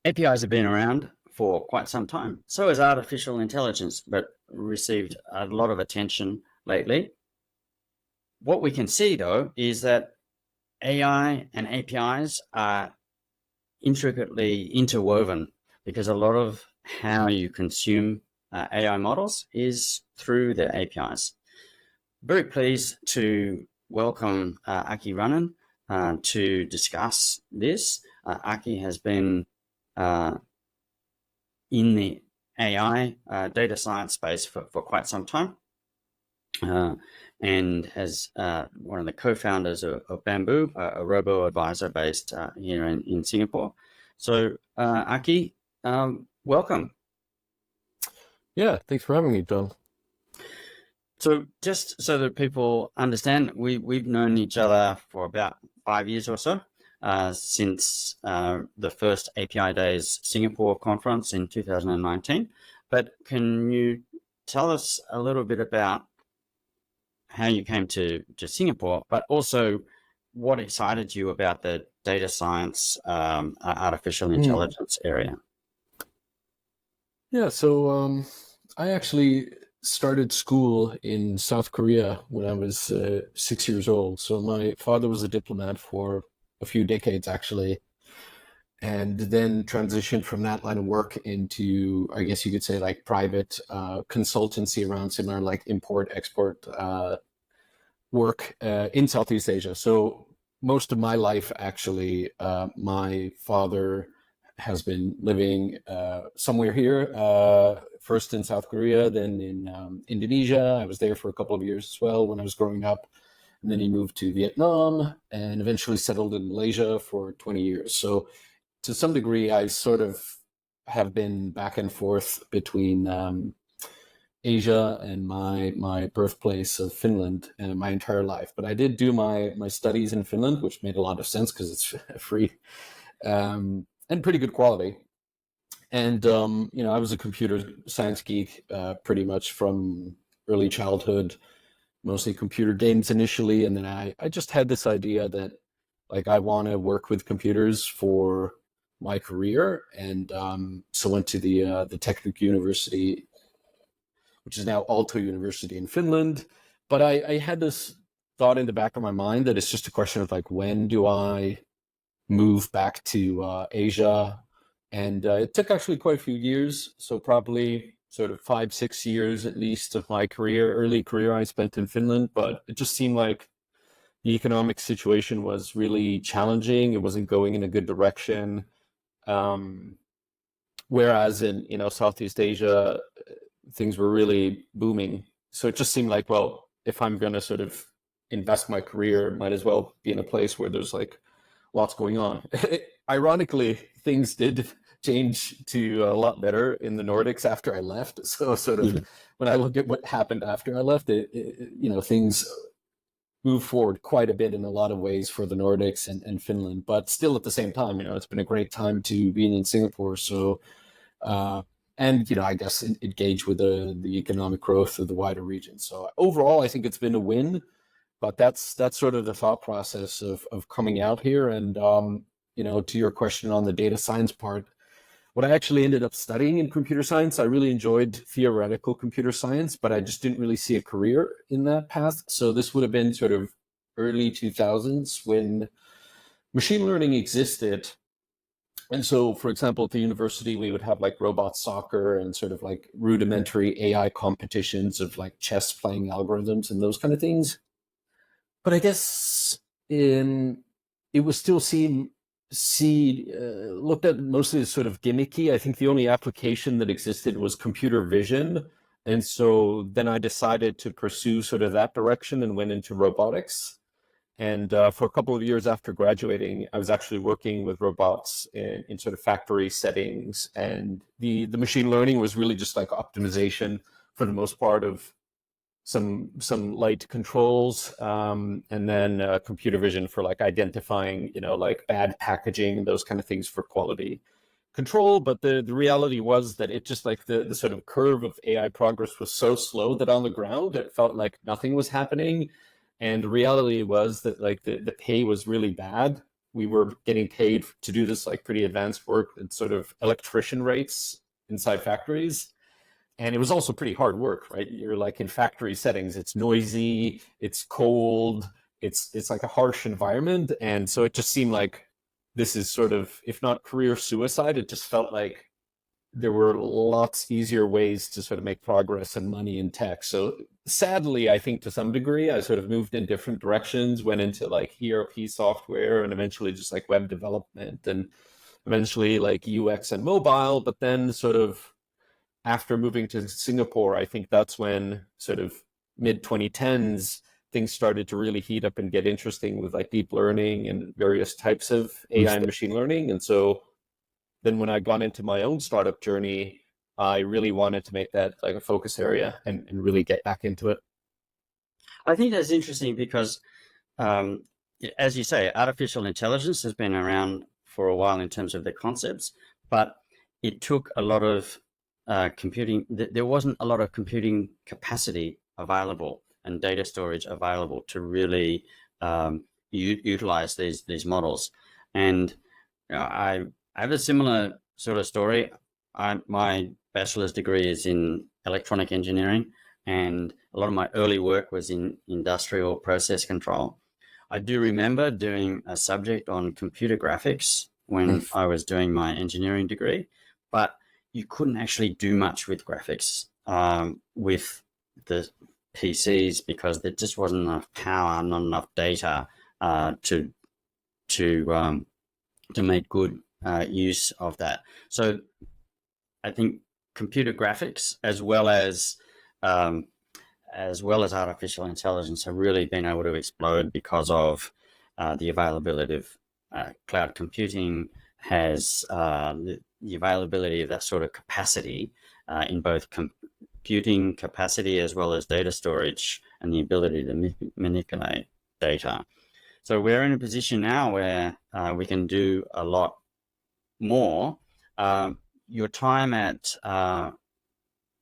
APIs have been around for quite some time. So has artificial intelligence, but received a lot of attention lately. What we can see, though, is that AI and APIs are intricately interwoven because a lot of how you consume AI models is through the APIs. Very pleased to welcome Aki Ranin to discuss this. Aki has been in the AI data science space for quite some time and has one of the co-founders of Bambu, a robo-advisor based here in Singapore. So Aki, welcome. Yeah, thanks for having me, John. So just so that people understand, we've known each other for about 5 years or so, since the first API Days Singapore conference in 2019. But can you tell us a little bit about how you came to Singapore, but also what excited you about the data science, artificial intelligence area? Yeah, so I actually started school in South Korea when I was 6 years old. So my father was a diplomat for a few decades, actually, and then transitioned from that line of work into, I guess you could say, like private consultancy around similar like import-export work in Southeast Asia. So most of my life, actually, my father has been living somewhere here, first in South Korea, then in Indonesia. I was there for a couple of years as well when I was growing up. And then he moved to Vietnam and eventually settled in Malaysia for 20 years. So to some degree, I sort of have been back and forth between Asia and my birthplace of Finland my entire life. But I did do my studies in Finland, which made a lot of sense because it's free and pretty good quality. And, I was a computer science geek pretty much from early childhood, mostly computer games initially. And then I just had this idea that like I want to work with computers for my career. And so went to the Technical University, which is now Aalto University in Finland. But I had this thought in the back of my mind that it's just a question of like, when do I move back to Asia? And it took actually quite a few years. So probably sort of 5-6 years at least of my early career I spent in Finland. But it just seemed like the economic situation was really challenging. It wasn't going in a good direction. Whereas in, Southeast Asia, things were really booming. So it just seemed like, well, if I'm going to sort of invest my career, might as well be in a place where there's like lots going on. Ironically, things did change to a lot better in the Nordics after I left. So sort of when I look at what happened after I left, things moved forward quite a bit in a lot of ways for the Nordics and Finland. But still at the same time, it's been a great time to be in Singapore. So, and, I guess engage with the economic growth of the wider region. So overall, I think it's been a win. But that's sort of the thought process of coming out here. And, to your question on the data science part, what I actually ended up studying in computer science, I really enjoyed theoretical computer science, but I just didn't really see a career in that path. So this would have been sort of early 2000s when machine learning existed. And so, for example, at the university, we would have like robot soccer and sort of like rudimentary AI competitions of like chess playing algorithms and those kind of things. But I guess it was still looked at mostly as sort of gimmicky. I think the only application that existed was computer vision. And so then I decided to pursue sort of that direction and went into robotics. And for a couple of years after graduating, I was actually working with robots in sort of factory settings. And the machine learning was really just like optimization for the most part of some light controls, and then computer vision for like identifying, like bad packaging, those kind of things for quality control. But the reality was that it just like the sort of curve of AI progress was so slow that on the ground, it felt like nothing was happening. And the reality was that like the pay was really bad. we were getting paid to do this like pretty advanced work at sort of electrician rates inside factories. And it was also pretty hard work, right? You're like in factory settings, it's noisy, it's cold, it's like a harsh environment. And so it just seemed like this is sort of, if not career suicide, it just felt like there were lots easier ways to sort of make progress and money in tech. So sadly, I think to some degree, I sort of moved in different directions, went into like ERP software and eventually just like web development and eventually like UX and mobile. But then sort of after moving to Singapore, I think that's when sort of mid 2010s, things started to really heat up and get interesting with like deep learning and various types of AI and machine learning. And so then when I got into my own startup journey, I really wanted to make that like a focus area and really get back into it. I think that's interesting because, as you say, artificial intelligence has been around for a while in terms of the concepts, but it took a lot of computing. There wasn't a lot of computing capacity available and data storage available to really utilize these models. And I have a similar sort of story. My bachelor's degree is in electronic engineering, and a lot of my early work was in industrial process control. I do remember doing a subject on computer graphics when I was doing my engineering degree, but you couldn't actually do much with graphics with the PCs because there just wasn't enough power, not enough data to make good use of that. So I think computer graphics as well as artificial intelligence have really been able to explode because of the availability of cloud computing has the availability of that sort of capacity in both computing capacity as well as data storage and the ability to manipulate data. So we're in a position now where we can do a lot more. Your time at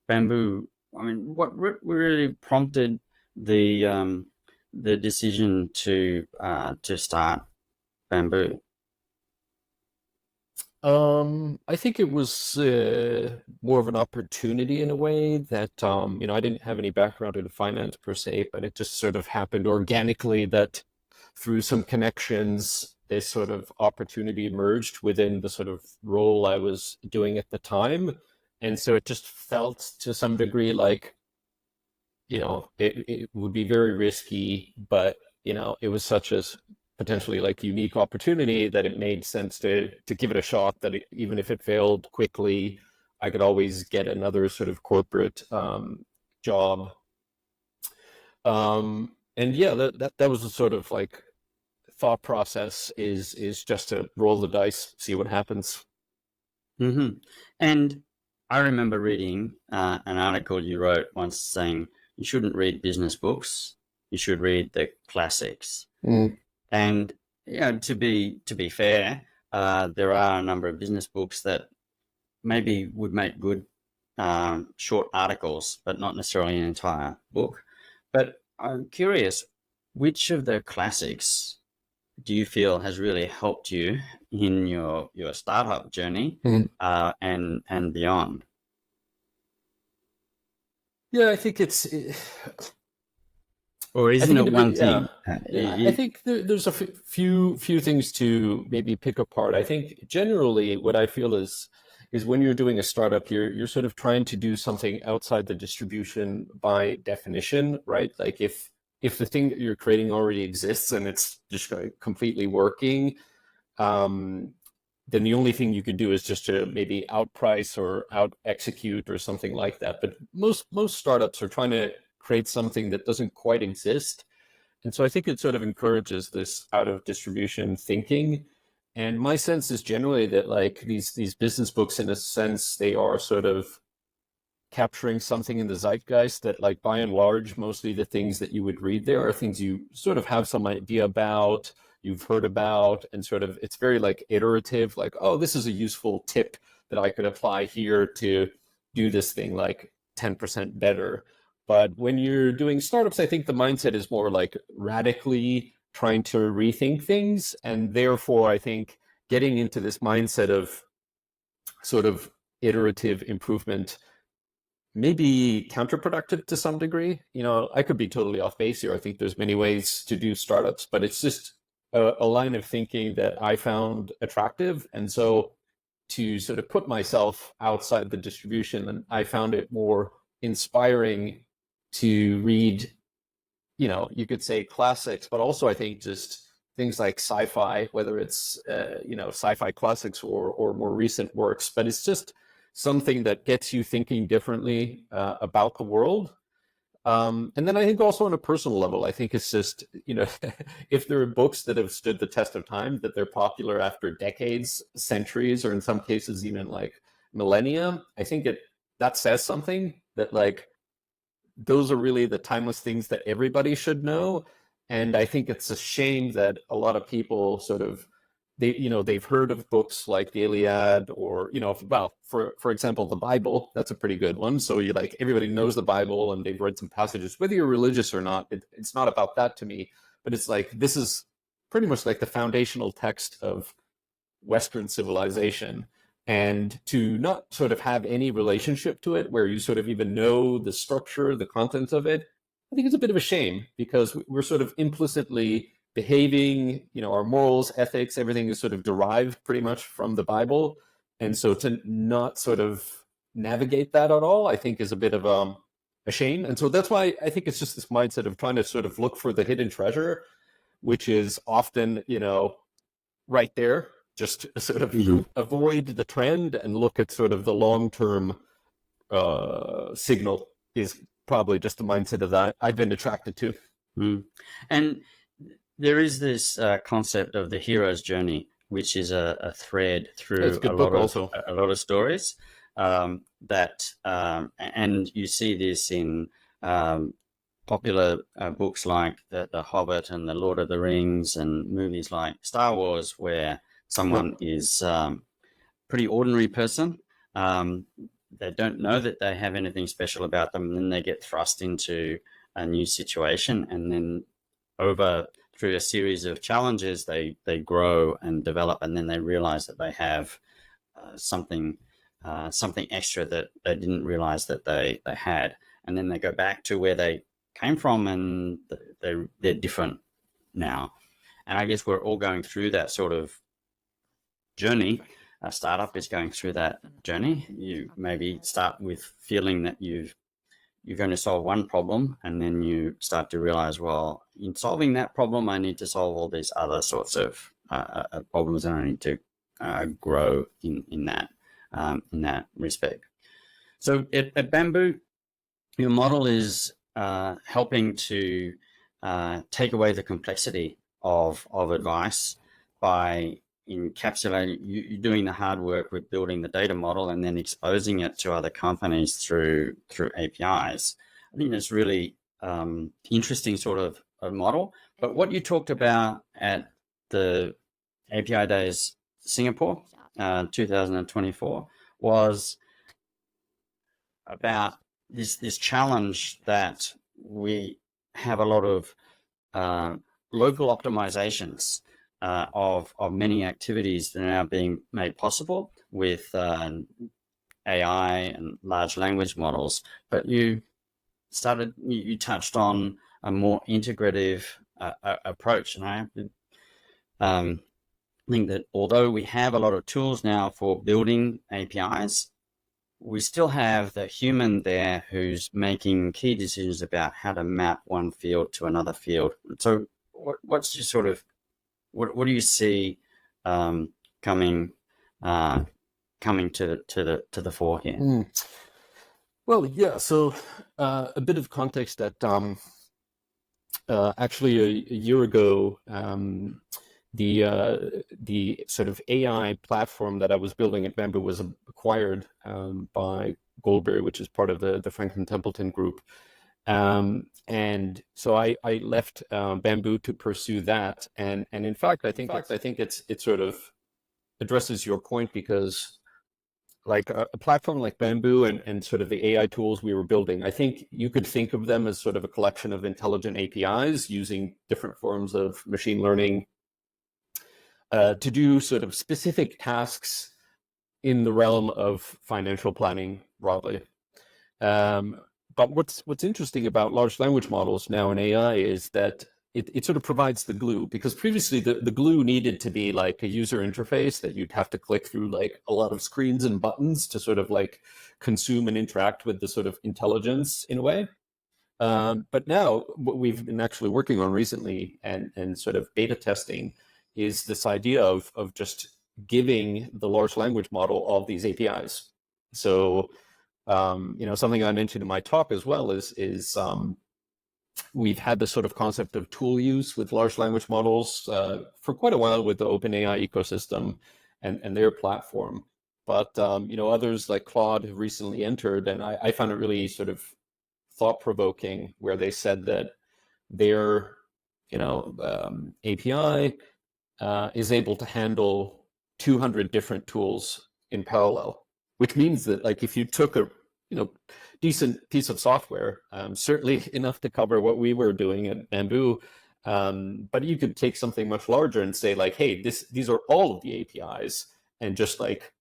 Bambu, I mean, what really prompted the decision to start Bambu? I think it was more of an opportunity in a way that, I didn't have any background in finance per se, but it just sort of happened organically that through some connections, this sort of opportunity emerged within the sort of role I was doing at the time. And so it just felt to some degree like, it would be very risky, but, it was such a potentially like unique opportunity that it made sense to give it a shot, that even if it failed quickly, I could always get another sort of corporate job. And yeah, that was the sort of like thought process is just to roll the dice, see what happens. Mm-hmm. And I remember reading an article you wrote once saying you shouldn't read business books, you should read the classics. Mm. And to be fair, there are a number of business books that maybe would make good short articles, but not necessarily an entire book. But I'm curious, which of the classics do you feel has really helped you in your startup journey Mm. and beyond? Yeah, I think Or I isn't think it it one yeah. thing? I think there's a few things to maybe pick apart. I think generally what I feel is when you're doing a startup, you're sort of trying to do something outside the distribution by definition, right? Like if the thing that you're creating already exists and it's just completely working, then the only thing you could do is just to maybe outprice or out execute or something like that. But most startups are trying to create something that doesn't quite exist. And so I think it sort of encourages this out of distribution thinking. And my sense is generally that like these business books, in a sense, they are sort of capturing something in the zeitgeist that, like, by and large, mostly the things that you would read there are things you sort of have some idea about, you've heard about, and sort of it's very like iterative, like, oh, this is a useful tip that I could apply here to do this thing like 10% better. But when you're doing startups, I think the mindset is more like radically trying to rethink things. And therefore, I think getting into this mindset of sort of iterative improvement may be counterproductive to some degree. I could be totally off base here. I think there's many ways to do startups, but it's just a line of thinking that I found attractive. And so to sort of put myself outside the distribution, and I found it more inspiring to read, you could say classics, but also I think just things like sci-fi, whether it's, sci-fi classics or more recent works, but it's just something that gets you thinking differently about the world. And then I think also on a personal level, I think it's just, if there are books that have stood the test of time, that they're popular after decades, centuries, or in some cases even like millennia, I think that says something, that like those are really the timeless things that everybody should know. And I think it's a shame that a lot of people sort of, they've heard of books like the Iliad, or, for example, the Bible. That's a pretty good one. So everybody knows the Bible and they've read some passages, whether you're religious or not. It's not about that to me, but it's like, this is pretty much like the foundational text of Western civilization. And to not sort of have any relationship to it, where you sort of even know the structure, the content of it, I think it's a bit of a shame, because we're sort of implicitly behaving, our morals, ethics, everything is sort of derived pretty much from the Bible. And so to not sort of navigate that at all, I think is a bit of a shame. And so that's why I think it's just this mindset of trying to sort of look for the hidden treasure, which is often, right there, just sort of avoid the trend and look at sort of the long-term signal is probably just the mindset of that I've been attracted to. And there is this concept of the hero's journey, which is a thread through a lot of stories that, and you see this in popular books like the Hobbit and the Lord of the Rings, and movies like Star Wars, where someone is pretty ordinary person. They don't know that they have anything special about them, and then they get thrust into a new situation, and then through a series of challenges, they grow and develop, and then they realize that they have something extra that they didn't realize that they had, and then they go back to where they came from, and they're different now. And I guess we're all going through that sort of journey. A startup is going through that journey. You maybe start with feeling that you're going to solve one problem, and then you start to realize, well, in solving that problem, I need to solve all these other sorts of problems, and I need to grow in that respect. So at Bambu, your model is helping to take away the complexity of advice by encapsulating, you doing the hard work with building the data model and then exposing it to other companies through APIs. I think that's really interesting sort of a model. But what you talked about at the API Days Singapore 2024 was about this challenge that we have a lot of local optimizations of many activities that are now being made possible with AI and large language models. But you touched on a more integrative approach, and I think that although we have a lot of tools now for building APIs, we still have the human there who's making key decisions about how to map one field to another field. So what's your sort of, what do you see coming to the fore here? Well, yeah. So a bit of context that actually a year ago, the sort of AI platform that I was building at Bambu was acquired by Goldberry, which is part of the Franklin Templeton group. And so I left Bambu to pursue that. And in fact, I think it sort of addresses your point, because like a platform like Bambu and sort of the AI tools we were building, I think you could think of them as sort of a collection of intelligent APIs using different forms of machine learning to do sort of specific tasks in the realm of financial planning broadly. But what's interesting about large language models now in AI is that it sort of provides the glue, because previously the glue needed to be like a user interface that you'd have to click through like a lot of screens and buttons to sort of like consume and interact with the sort of intelligence in a way. But now what we've been actually working on recently and sort of beta testing is this idea of just giving the large language model all these APIs. So, something I mentioned in my talk as well is we've had this sort of concept of tool use with large language models for quite a while with the OpenAI ecosystem and their platform. But, others like Claude have recently entered, and I found it really sort of thought-provoking, where they said that their, API is able to handle 200 different tools in parallel, which means that like if you took a decent piece of software, certainly enough to cover what we were doing at Bambu, but you could take something much larger and say like, hey, these are all of the APIs, and just like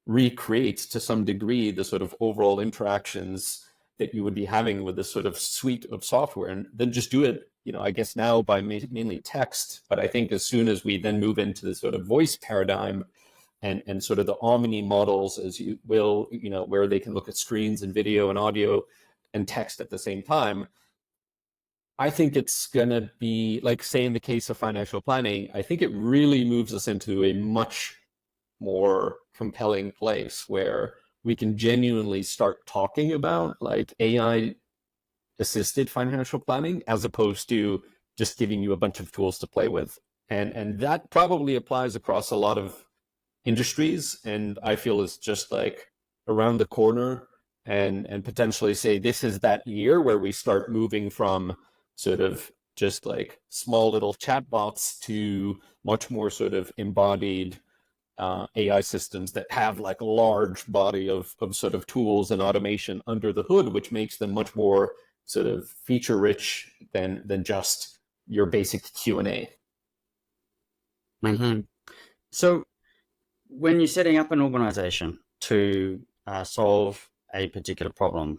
recreate to some degree the sort of overall interactions that you would be having with this sort of suite of software, and then just do it, I guess now by mainly text. But I think as soon as we then move into the sort of voice paradigm and sort of the omni models, as you will, where they can look at screens and video and audio and text at the same time, I think it's going to be like, say, in the case of financial planning, I think it really moves us into a much more compelling place where we can genuinely start talking about like AI assisted financial planning, as opposed to just giving you a bunch of tools to play with. And that probably applies across a lot of industries, and I feel is just like around the corner, and potentially say this is that year where we start moving from sort of just like small little chatbots to much more sort of embodied AI systems that have like a large body of sort of tools and automation under the hood, which makes them much more sort of feature rich than just your basic Q&A. Mm-hmm. So when you're setting up an organization to solve a particular problem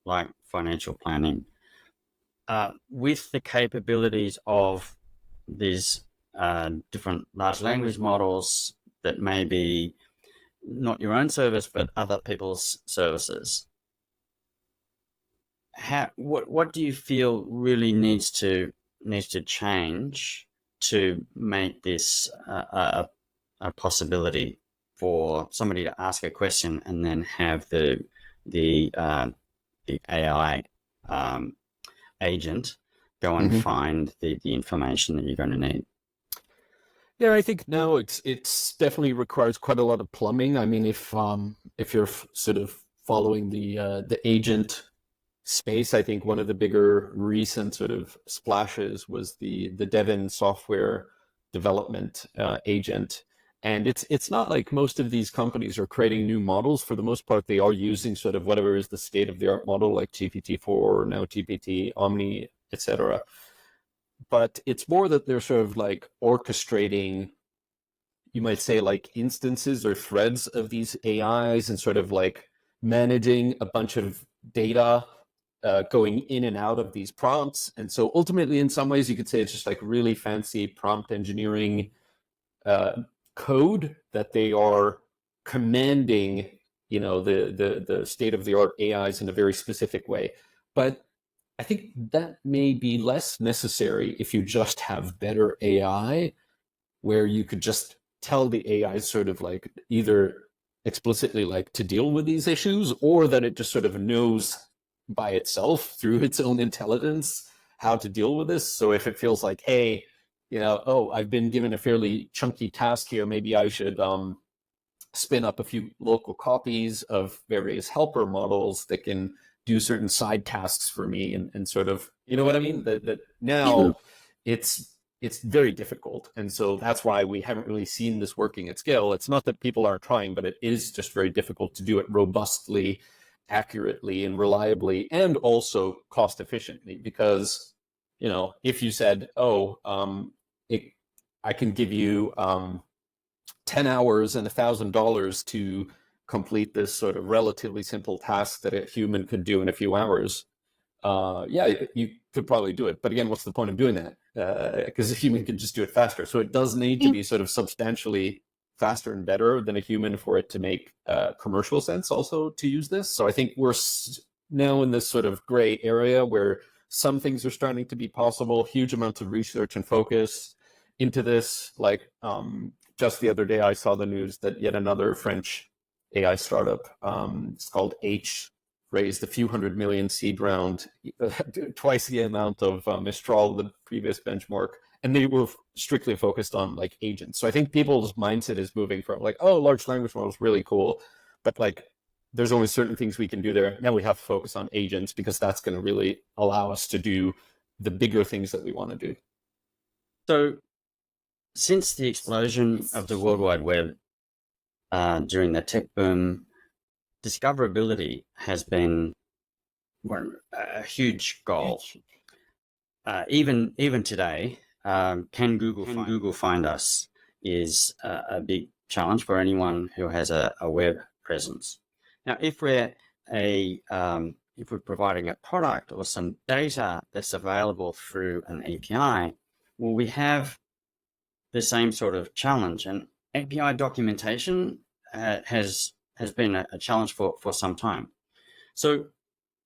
like financial planning, with the capabilities of these different large language models that may be not your own service but other people's services, what do you feel really needs to change to make this a possibility for somebody to ask a question and then have the AI agent go and find the information that you're going to need? Yeah, I think now it's definitely requires quite a lot of plumbing. I mean, if you're sort of following the agent space, I think one of the bigger recent sort of splashes was the Devon software development agent. And it's not like most of these companies are creating new models. For the most part, they are using sort of whatever is the state of the art model, like GPT-4 or now GPT, Omni, etc. But it's more that they're sort of like orchestrating, you might say, like instances or threads of these AIs, and sort of like managing a bunch of data going in and out of these prompts. And so ultimately, in some ways, you could say it's just like really fancy prompt engineering code that they are commanding, the state of the art AIs in a very specific way. But I think that may be less necessary if you just have better AI, where you could just tell the AI sort of like either explicitly like to deal with these issues, or that it just sort of knows by itself through its own intelligence how to deal with this. So if it feels like, hey, I've been given a fairly chunky task here, maybe I should spin up a few local copies of various helper models that can do certain side tasks for me, and sort of, you know what I mean? That now it's it's very difficult. And so that's why we haven't really seen this working at scale. It's not that people aren't trying, but it is just very difficult to do it robustly, accurately, and reliably, and also cost efficiently. Because, if you said, I can give you 10 hours and $1,000 to complete this sort of relatively simple task that a human could do in a few hours, you could probably do it. But again, what's the point of doing that? Because a human can just do it faster. So it does need to be sort of substantially faster and better than a human for it to make commercial sense also to use this. So I think we're now in this sort of gray area where some things are starting to be possible, huge amounts of research and focus into this. Like just the other day, I saw the news that yet another French AI startup, it's called H, raised a few $100 million seed round, twice the amount of Mistral, the previous benchmark, and they were strictly focused on like agents. So I think people's mindset is moving from like, oh, large language models really cool, but like there's only certain things we can do there. Now we have to focus on agents because that's going to really allow us to do the bigger things that we want to do. So since the explosion of the World Wide Web during the tech boom, discoverability has been a huge goal. Even today, can Google find us is a big challenge for anyone who has a web presence. Now, if we're providing a product or some data that's available through an API, well, we have the same sort of challenge. And API documentation has been a challenge for some time. So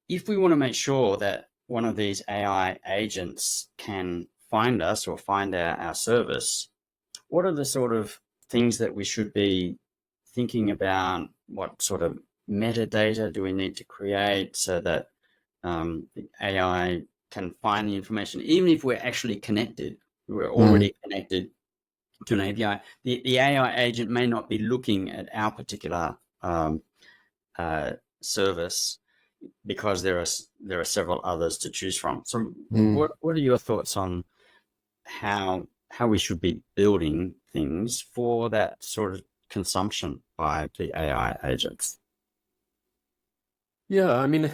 if we want to make sure that one of these AI agents can find us or find our service, what are the sort of things that we should be thinking about? What sort of metadata do we need to create so that the AI can find the information, even if we're actually connected, we're already connected to an API. The AI agent may not be looking at our particular service because there are several others to choose from. So what are your thoughts on how we should be building things for that sort of consumption by the AI agents? Yeah, I mean,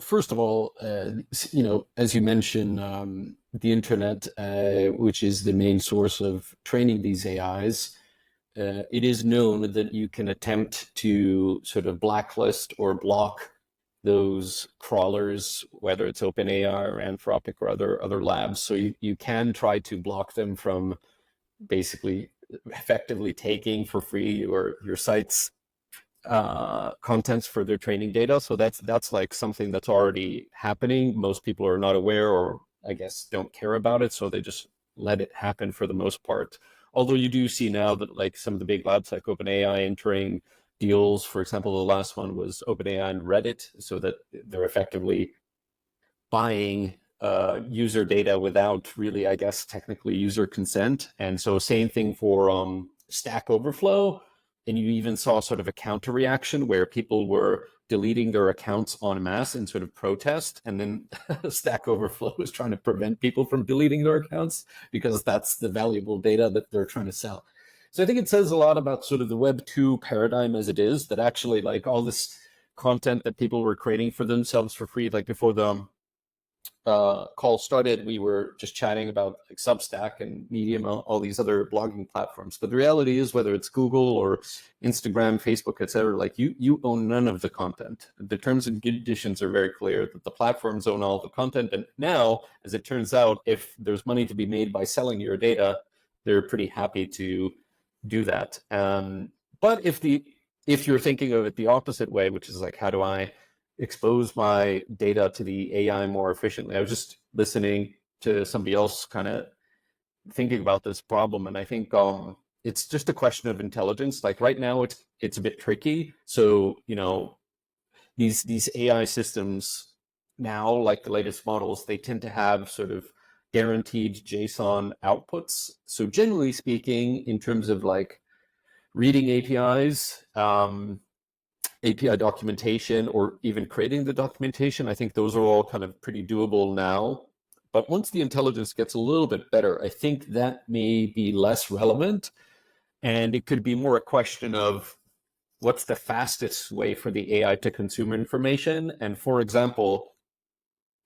first of all, as you mentioned, the internet, which is the main source of training these AIs, it is known that you can attempt to sort of blacklist or block those crawlers, whether it's OpenAI or Anthropic or other labs. So you can try to block them from basically effectively taking for free your site's contents for their training data. So that's like something that's already happening. Most people are not aware, or I guess don't care about it, so they just let it happen for the most part. Although you do see now that like some of the big labs like OpenAI entering deals. For example, the last one was OpenAI and Reddit, so that they're effectively buying user data without really, I guess, technically user consent. And so same thing for Stack Overflow. And you even saw sort of a counter reaction where people were deleting their accounts en masse in sort of protest. And then Stack Overflow is trying to prevent people from deleting their accounts because that's the valuable data that they're trying to sell. So I think it says a lot about sort of the Web 2 paradigm as it is, that actually like all this content that people were creating for themselves for free, like before the call started, we were just chatting about like Substack and Medium, all these other blogging platforms. But the reality is, whether it's Google or Instagram, Facebook, etc., like you own none of the content. The terms and conditions are very clear that the platforms own all the content. And now, as it turns out, if there's money to be made by selling your data, they're pretty happy to do that. But if you're thinking of it the opposite way, which is like, how do I expose my data to the AI more efficiently? I was just listening to somebody else kind of thinking about this problem, and I think it's just a question of intelligence. Like right now, it's a bit tricky. So these AI systems now, like the latest models, they tend to have sort of guaranteed JSON outputs. So generally speaking, in terms of like reading APIs, API documentation, or even creating the documentation, I think those are all kind of pretty doable now. But once the intelligence gets a little bit better, I think that may be less relevant. And it could be more a question of what's the fastest way for the AI to consume information. And for example,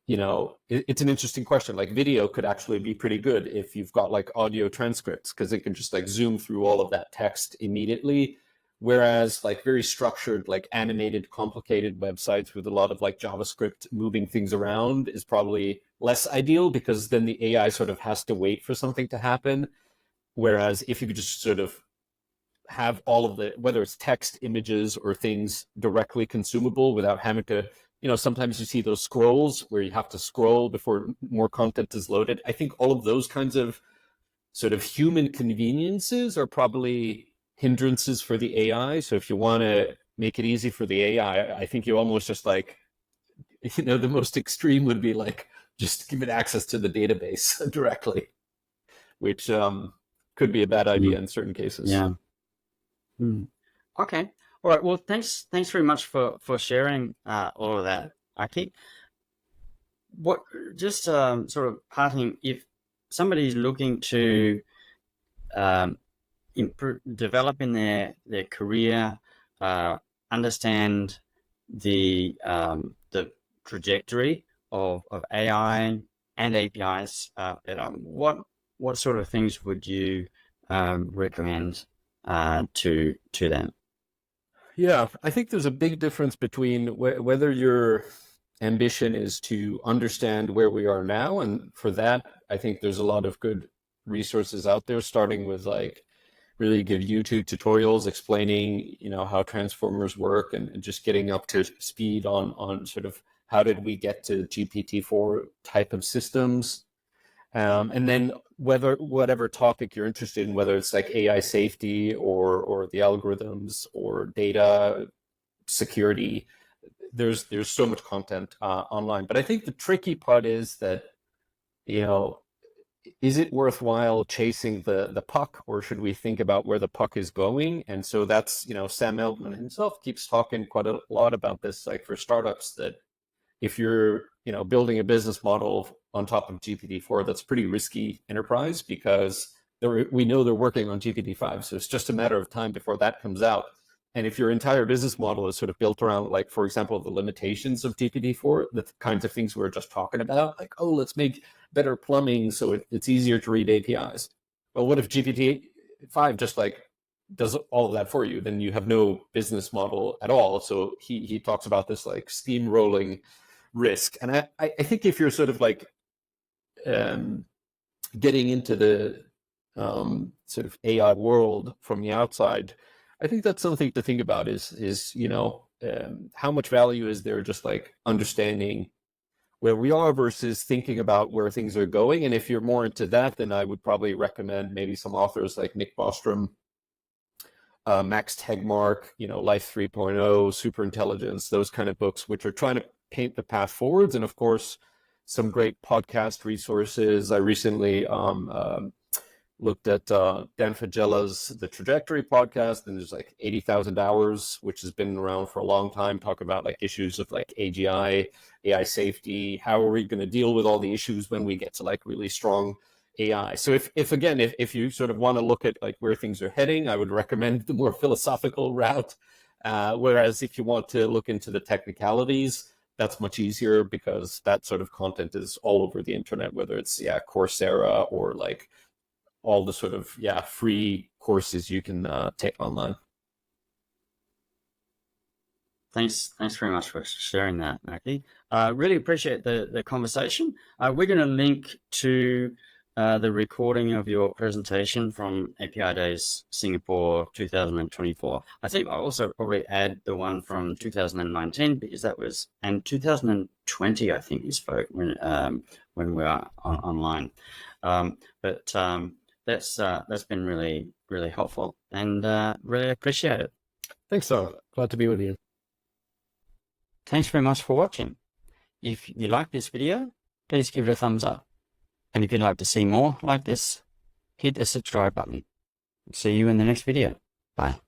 it's an interesting question. Like video could actually be pretty good if you've got like audio transcripts, because it can just like zoom through all of that text immediately. Whereas like very structured, like animated, complicated websites with a lot of like JavaScript moving things around is probably less ideal, because then the AI sort of has to wait for something to happen. Whereas if you could just sort of have all of the, whether it's text, images, or things directly consumable without having to, sometimes you see those scrolls where you have to scroll before more content is loaded. I think all of those kinds of sort of human conveniences are probably hindrances for the AI. So if you want to make it easy for the AI, I think you almost just like, the most extreme would be like, just give it access to the database directly, which could be a bad idea in certain cases. Yeah. Okay. All right. Well, thanks very much for sharing all of that, Aki. What just sort of parting, if somebody's looking to develop in their career, understand the trajectory of AI and APIs, what sort of things would you recommend to them? Yeah, I think there's a big difference between whether your ambition is to understand where we are now. And for that, I think there's a lot of good resources out there, starting with like really good YouTube tutorials explaining, how transformers work, and just getting up to speed on sort of how did we get to GPT-4 type of systems. And then whatever topic you're interested in, whether it's like AI safety or the algorithms or data security, there's so much content online. But I think the tricky part is that, is it worthwhile chasing the puck, or should we think about where the puck is going? And so that's, Sam Altman himself keeps talking quite a lot about this, like for startups, that if you're, building a business model on top of GPT-4, that's pretty risky enterprise, because we know they're working on GPT-5. So it's just a matter of time before that comes out. And if your entire business model is sort of built around, like, for example, the limitations of GPT-4, the kinds of things we were just talking about, like, oh, let's make better plumbing so it's easier to read APIs. Well, what if GPT-5 just like does all of that for you? Then you have no business model at all. So he talks about this like steamrolling risk. And I think if you're sort of like getting into the sort of AI world from the outside, I think that's something to think about is how much value is there just like understanding where we are versus thinking about where things are going. And if you're more into that, then I would probably recommend maybe some authors like Nick Bostrom, Max Tegmark, Life 3.0, Superintelligence, those kind of books, which are trying to paint the path forwards. And of course, some great podcast resources. I recently looked at Dan Fagella's The Trajectory podcast, and there's like 80,000 Hours, which has been around for a long time, talk about like issues of like AGI, AI safety. How are we going to deal with all the issues when we get to like really strong AI? So if you sort of want to look at like where things are heading, I would recommend the more philosophical route. Whereas if you want to look into the technicalities, that's much easier, because that sort of content is all over the internet, whether it's Coursera or like all the sort of free courses you can take online. Thanks very much for sharing that, Aki. Really appreciate the conversation. We're going to link to the recording of your presentation from API Days Singapore 2024. I think I'll also probably add the one from 2019, because that was, and 2020, I think you spoke when we were online. That's been really, really helpful, and really appreciate it. Thanks, Tom. Glad to be with you. Thanks very much for watching. If you like this video, please give it a thumbs up. And if you'd like to see more like this, hit the subscribe button. See you in the next video. Bye.